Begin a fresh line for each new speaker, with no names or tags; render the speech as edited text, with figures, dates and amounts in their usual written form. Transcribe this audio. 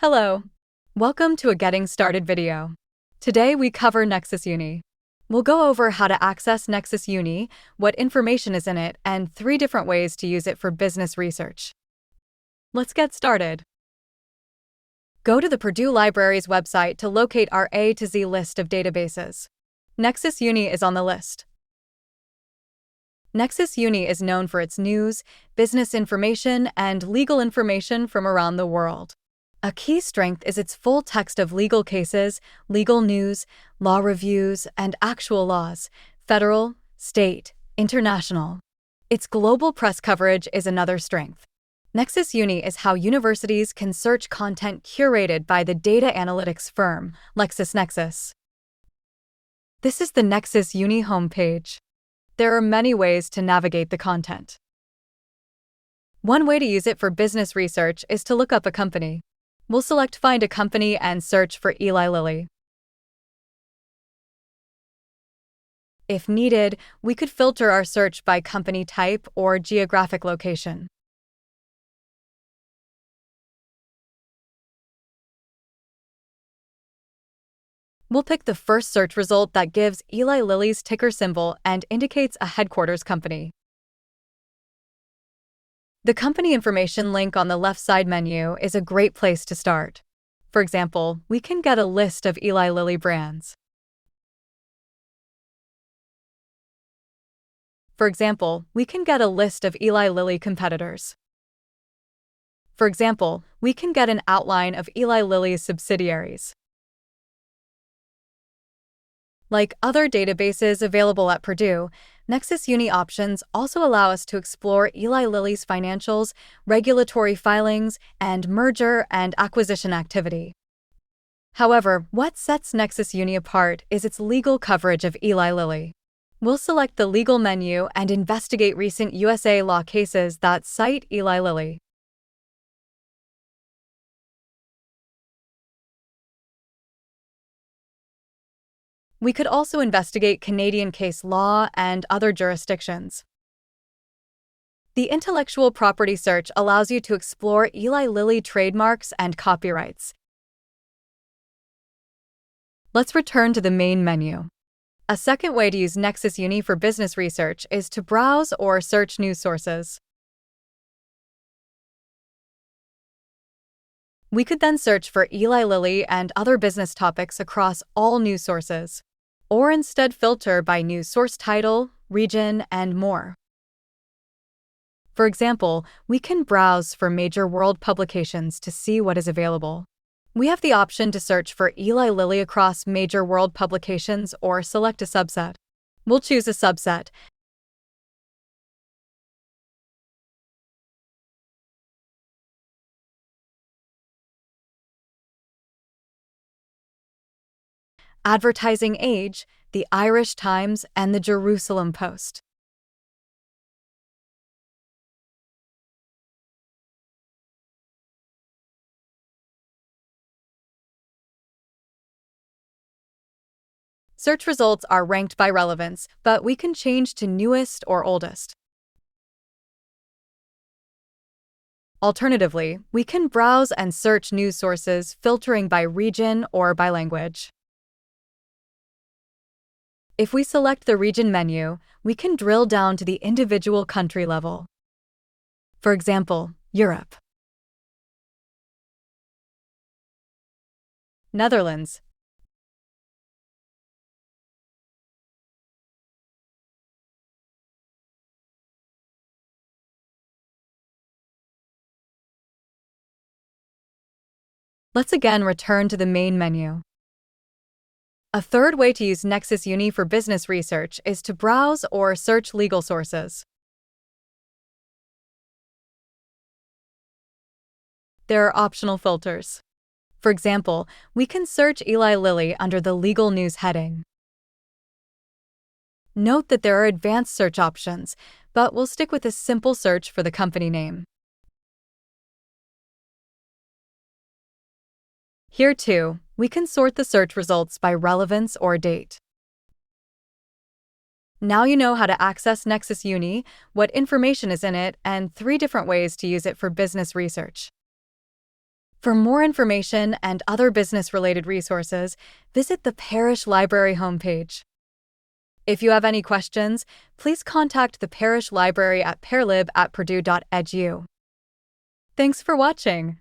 Hello. Welcome to a Getting Started video. Today we cover Nexis Uni. We'll go over how to access Nexis Uni, what information is in it, and 3 different ways to use it for business research. Let's get started. Go to the Purdue Library's website to locate our A to Z list of databases. Nexis Uni is on the list. Nexis Uni is known for its news, business information, and legal information from around the world. A key strength is its full text of legal cases, legal news, law reviews, and actual laws, federal, state, international. Its global press coverage is another strength. Nexis Uni is how universities can search content curated by the data analytics firm, LexisNexis. This is the Nexis Uni homepage. There are many ways to navigate the content. One way to use it for business research is to look up a company. We'll select Find a Company and search for Eli Lilly. If needed, we could filter our search by company type or geographic location. We'll pick the first search result that gives Eli Lilly's ticker symbol and indicates a headquarters company. The company information link on the left side menu is a great place to start. For example, we can get a list of Eli Lilly brands. For example, we can get a list of Eli Lilly competitors. For example, we can get an outline of Eli Lilly's subsidiaries. Like other databases available at Purdue, Nexis Uni options also allow us to explore Eli Lilly's financials, regulatory filings, and merger and acquisition activity. However, what sets Nexis Uni apart is its legal coverage of Eli Lilly. We'll select the legal menu and investigate recent USA law cases that cite Eli Lilly. We could also investigate Canadian case law and other jurisdictions. The intellectual property search allows you to explore Eli Lilly trademarks and copyrights. Let's return to the main menu. A second way to use Nexis Uni for business research is to browse or search news sources. We could then search for Eli Lilly and other business topics across all news sources, or instead filter by news source title, region, and more. For example, we can browse for major world publications to see what is available. We have the option to search for Eli Lilly across major world publications or select a subset. We'll choose a subset. Advertising Age, the Irish Times, and the Jerusalem Post. Search results are ranked by relevance, but we can change to newest or oldest. Alternatively, we can browse and search news sources filtering by region or by language. If we select the region menu, we can drill down to the individual country level. For example, Europe, Netherlands, Let's again return to the main menu. A third way to use Nexis Uni for business research is to browse or search legal sources. There are optional filters. For example, we can search Eli Lilly under the legal news heading. Note that there are advanced search options, but we'll stick with a simple search for the company name. Here too, we can sort the search results by relevance or date. Now you know how to access Nexis Uni, what information is in it, and 3 different ways to use it for business research. For more information and other business-related resources, visit the Parish Library homepage. If you have any questions, please contact the Parish Library at parlib@purdue.edu. Thanks for watching.